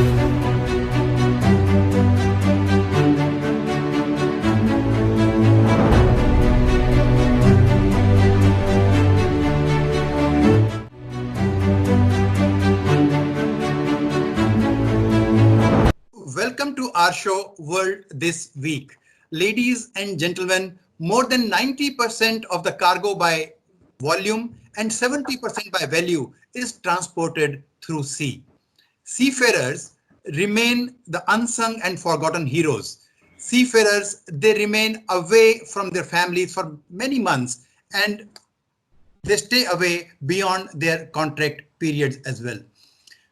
Welcome to our show, World This Week. Ladies and gentlemen, more than 90% of the cargo by volume and 70% by value is transported through sea. Seafarers remain the unsung and forgotten heroes. Seafarers, they remain away from their families for many months and they stay away beyond their contract periods as well.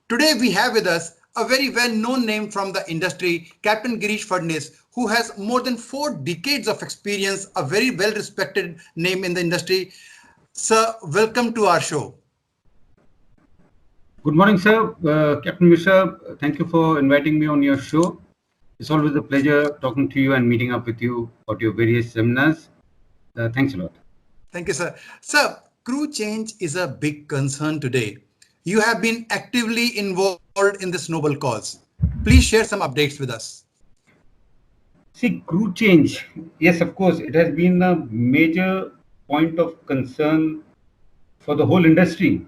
Today we have with us a very well-known name from the industry, Capt Girish Phadnis, who has more than 4 decades of experience, a very well-respected name in the industry. Sir, welcome to our show. Good morning, sir. Captain Mishra, thank you for inviting me on your show. It's always a pleasure talking to you and meeting up with you at your various seminars. Thanks a lot. Thank you, sir. Sir, crew change is a big concern today. You have been actively involved in this noble cause. Please share some updates with us. See, crew change. Yes, of course, it has been a major point of concern for the whole industry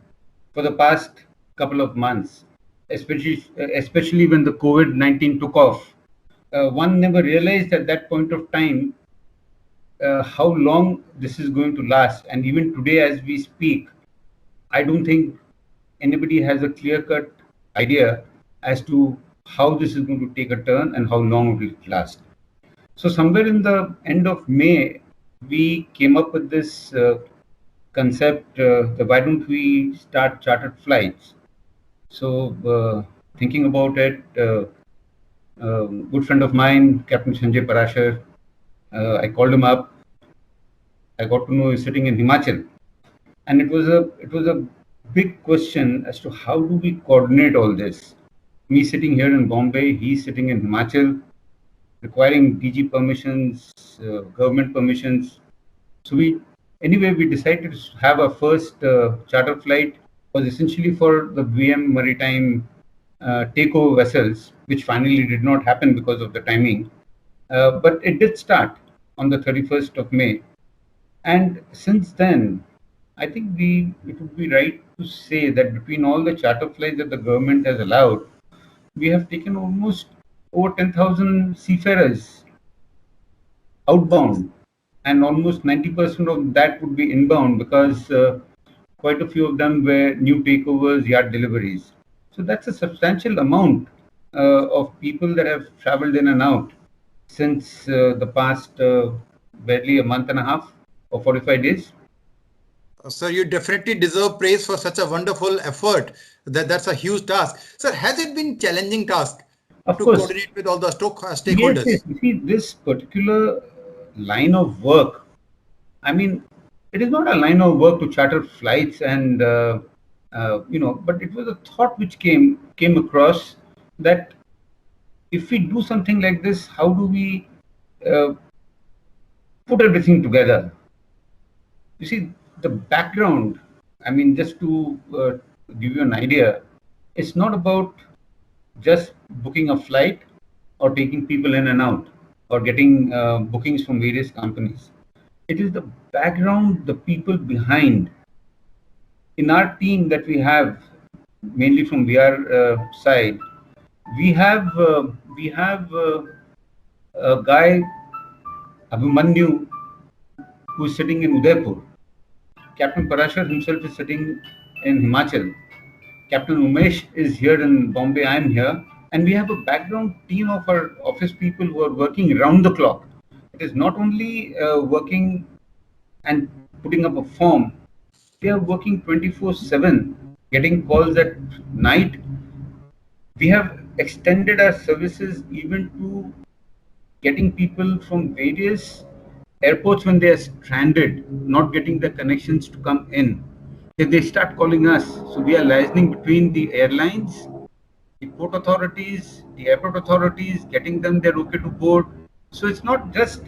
for the past couple of months, especially when the COVID-19 took off. One never realized at that point of time how long this is going to last. And even today, as we speak, I don't think anybody has a clear-cut idea as to how this is going to take a turn and how long it will last. So somewhere in the end of May, we came up with this concept that why don't we start chartered flights. So thinking about it, a good friend of mine, Captain Sanjay Parashar, I called him up. I got to know he's sitting in Himachal. And it was a big question as to how do we coordinate all this. Me sitting here in Bombay, he's sitting in Himachal, requiring DG permissions, government permissions. So we decided to have our first charter flight. Was essentially for the KAE Maritime takeover vessels, which finally did not happen because of the timing. But it did start on the 31st of May. And since then, I think it would be right to say that between all the charter flights that the government has allowed, we have taken almost over 10,000 seafarers outbound, and almost 90% of that would be inbound because quite a few of them were new takeovers, yard deliveries. So that's a substantial amount of people that have traveled in and out since the past barely a month and a half or 45 days. Sir, you definitely deserve praise for such a wonderful effort. That's a huge task. Sir, has it been challenging task to coordinate with all the stakeholders? Yes. You see, this particular line of work, I mean, it is not a line of work to charter flights and, but it was a thought which came across that if we do something like this, how do we put everything together? You see, the background, I mean, just to give you an idea, it's not about just booking a flight or taking people in and out or getting bookings from various companies. It is the background, the people behind. In our team that we have, mainly from VR side, we have a guy, Abhimanyu, who is sitting in Udaipur. Captain Parashar himself is sitting in Himachal. Captain Umesh is here in Bombay. I am here. And we have a background team of our office people who are working round the clock. It is not only working and putting up a form. They are working 24/7, getting calls at night. We have extended our services even to getting people from various airports when they are stranded, not getting the connections to come in. They start calling us. So we are liaising between the airlines, the port authorities, the airport authorities, getting them their okay to board. So it's not just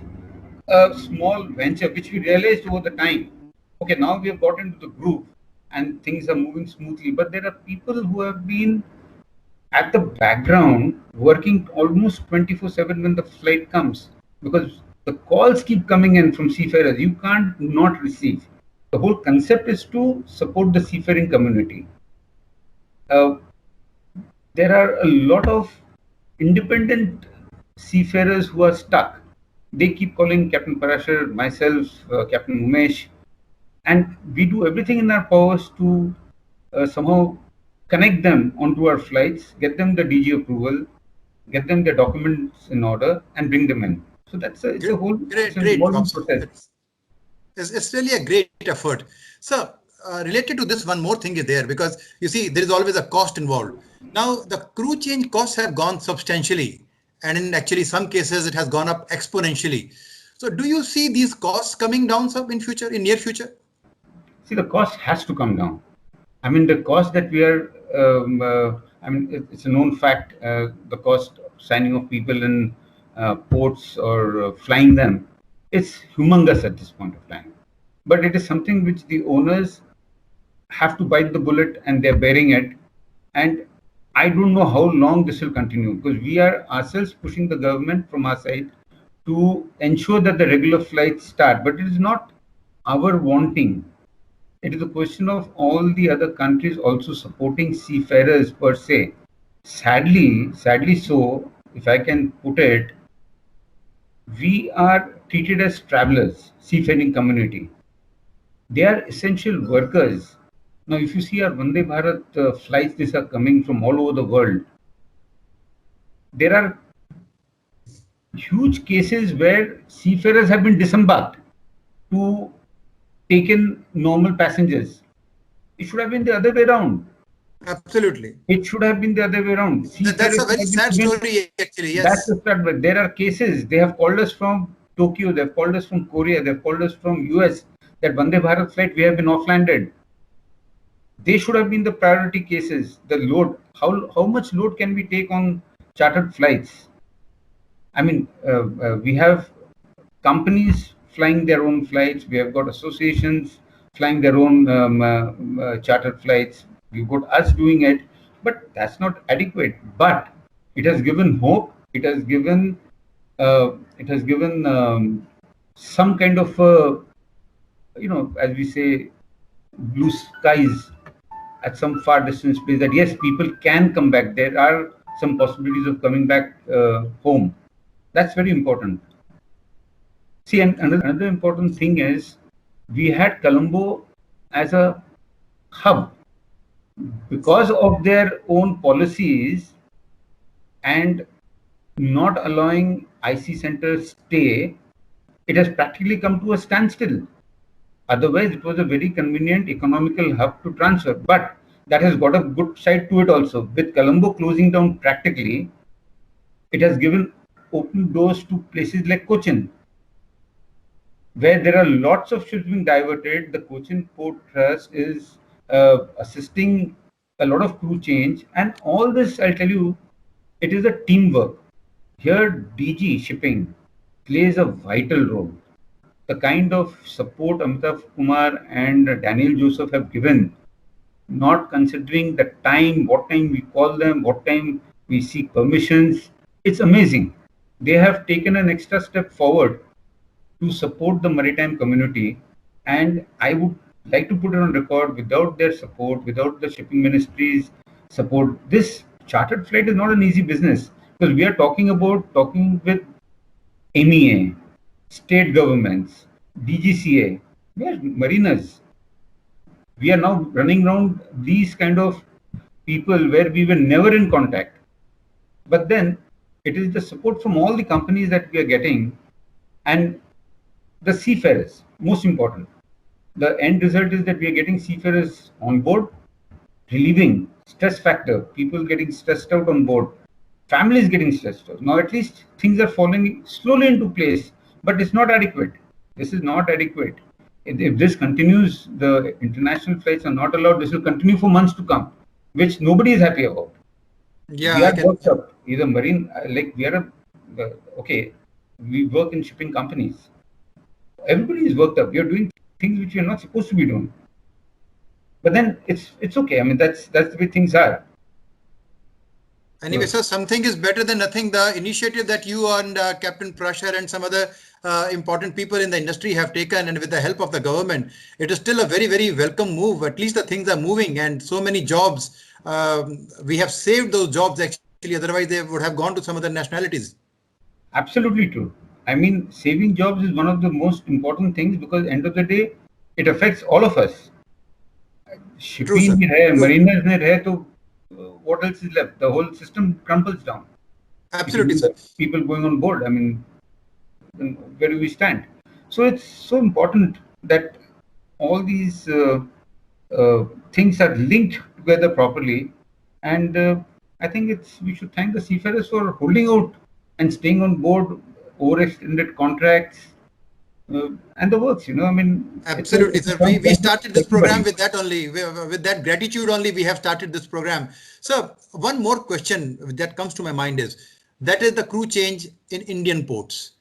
a small venture, which we realized over the time. Okay, now we have got into the groove and things are moving smoothly. But there are people who have been at the background working almost 24/7 when the flight comes, because the calls keep coming in from seafarers. You can't not receive. The whole concept is to support the seafaring community. Uh, there are a lot of independent seafarers who are stuck. They keep calling Captain Parashar, myself, Captain Umesh, and we do everything in our powers to somehow connect them onto our flights, get them the DG approval, get them their documents in order, and bring them in. So that's it's a whole it's an Great job, evolving sir. process. It's really a great effort. So, related to this, one more thing is there, because you see, there is always a cost involved. Now, the crew change costs have gone substantially, and in actually some cases, it has gone up exponentially. So, do you see these costs coming down some in future, in near future? See, the cost has to come down. I mean, the cost that we are, I mean, it's a known fact, the cost of signing of people in ports or flying them, it's humongous at this point of time. But it is something which the owners have to bite the bullet, and they're bearing it. And I don't know how long this will continue, because we are ourselves pushing the government from our side to ensure that the regular flights start. But it is not our wanting. It is a question of all the other countries also supporting seafarers per se. Sadly so, if I can put it, we are treated as travelers, seafaring community. They are essential workers. Now, if you see our Vande Bharat flights, these are coming from all over the world. There are huge cases where seafarers have been disembarked to take in normal passengers. It should have been the other way around. Absolutely. It should have been the other way around. That's Seafarers a very sad story, actually. that's Yes. the start. But there are cases. They have called us from Tokyo. They've called us from Korea. They've called us from US. That Vande Bharat flight, we have been offlanded. They should have been the priority cases. The load. How much load can we take on chartered flights? I mean, we have companies flying their own flights. We have got associations flying their own chartered flights. We've got us doing it, but that's not adequate. But it has given hope. It has given some kind of as we say, blue skies at some far distance place, that yes, people can come back. There are some possibilities of coming back home. That's very important. See, and another important thing is we had Colombo as a hub. Because of their own policies and not allowing IC centers stay, it has practically come to a standstill. Otherwise, it was a very convenient economical hub to transfer. But that has got a good side to it also. With Colombo closing down practically, it has given open doors to places like Cochin, where there are lots of ships being diverted. The Cochin Port Trust is assisting a lot of crew change, and all this, I'll tell you, it is a teamwork. Here, DG Shipping plays a vital role. The kind of support Amitav Kumar and Daniel Joseph have given, not considering the time, what time we call them, what time we seek permissions, it's amazing. They have taken an extra step forward to support the maritime community, and I would like to put it on record, without their support, without the shipping ministry's support, this chartered flight is not an easy business, because we are talking with MEA, state governments, DGCA, we are mariners. We are now running around these kind of people where we were never in contact. But then it is the support from all the companies that we are getting, and the seafarers, most important. The end result is that we are getting seafarers on board, relieving stress factor, people getting stressed out on board, families getting stressed out. Now at least things are falling slowly into place, but it's not adequate. This is not adequate. If this continues, the international flights are not allowed, this will continue for months to come, which nobody is happy about. Yeah, We I are can. worked up. Either marine, like we are, okay, we work in shipping companies. Everybody is worked up. We are doing things which we are not supposed to be doing. But then it's okay. I mean, that's the way things are. Anyway, sir, something is better than nothing. The initiative that you and Captain Prasher and some other important people in the industry have taken, and with the help of the government, it is still a very, very welcome move. At least the things are moving, and so many jobs. We have saved those jobs actually. Otherwise, they would have gone to some other nationalities. Absolutely true. I mean, saving jobs is one of the most important things because end of the day, it affects all of us. True, sir. Shipping में है, True. mariners में रहे तो what else is left? The whole system crumbles down. Absolutely, sir. People going on board. I mean, where do we stand? So it's so important that all these things are linked together properly, and I think we should thank the seafarers for holding out and staying on board, overextended contracts, and the works. I mean, absolutely, sir. We started this program with that only, with that gratitude only. We have started this program. So one more question that comes to my mind is that is the crew change in Indian ports.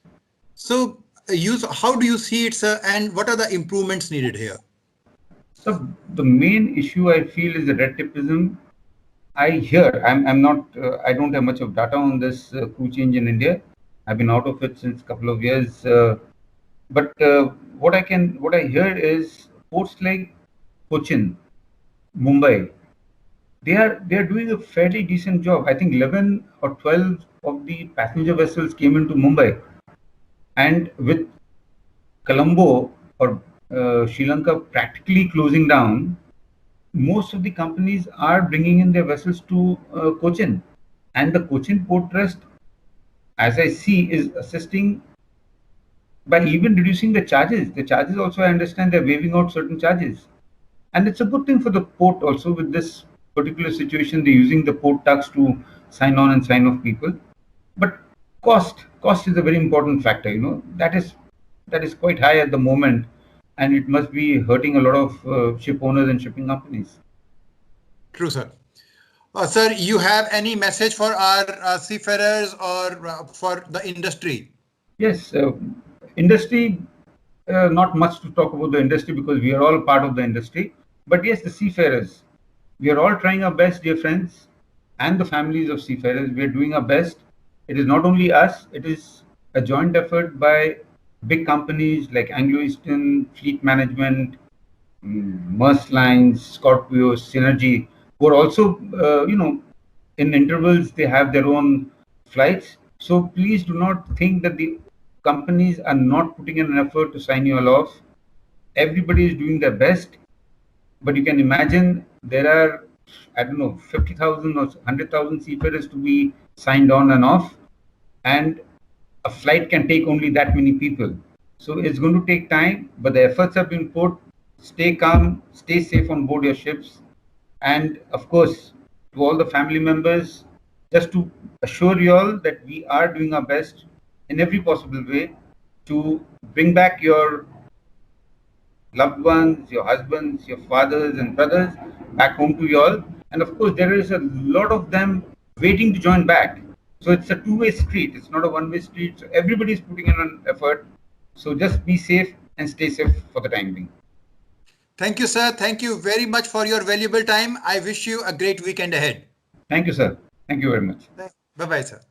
So how do you see it, sir, and what are the improvements needed here? So the main issue I feel is the red tapeism. I'm not, I don't have much of data on this crew change in India. I've been out of it since a couple of years. But what I hear is ports like Cochin, Mumbai, they are doing a fairly decent job. I think 11 or 12 of the passenger vessels came into Mumbai, and with Colombo or Sri Lanka practically closing down, most of the companies are bringing in their vessels to Cochin, and the Cochin Port Trust, as I see, is assisting by even reducing the charges. The charges also, I understand, they're waiving out certain charges, and it's a good thing for the port also. With this particular situation, they're using the port tax to sign on and sign off people. But cost is a very important factor. That is quite high at the moment, and it must be hurting a lot of ship owners and shipping companies. True, sir. Sir, you have any message for our seafarers or for the industry? Yes, industry, not much to talk about the industry because we are all part of the industry. But yes, the seafarers, we are all trying our best, dear friends, and the families of seafarers. We are doing our best. It is not only us, it is a joint effort by big companies like Anglo-Eastern, Fleet Management, Maersk Lines, Scorpio, Synergy, who are also, in intervals, they have their own flights. So please do not think that the companies are not putting in an effort to sign you all off. Everybody is doing their best, but you can imagine there are, 50,000 or 100,000 seafarers to be signed on and off, and a flight can take only that many people. So it's going to take time, but the efforts have been put. Stay calm, stay safe on board your ships, and of course, to all the family members, just to assure you all that we are doing our best in every possible way to bring back your loved ones, your husbands, your fathers and brothers back home to you all. And of course, there is a lot of them waiting to join back. So it's a two-way street. It's not a one-way street. So everybody is putting in an effort. So just be safe and stay safe for the time being. Thank you, sir. Thank you very much for your valuable time. I wish you a great weekend ahead. Thank you, sir. Thank you very much. Bye-bye, sir.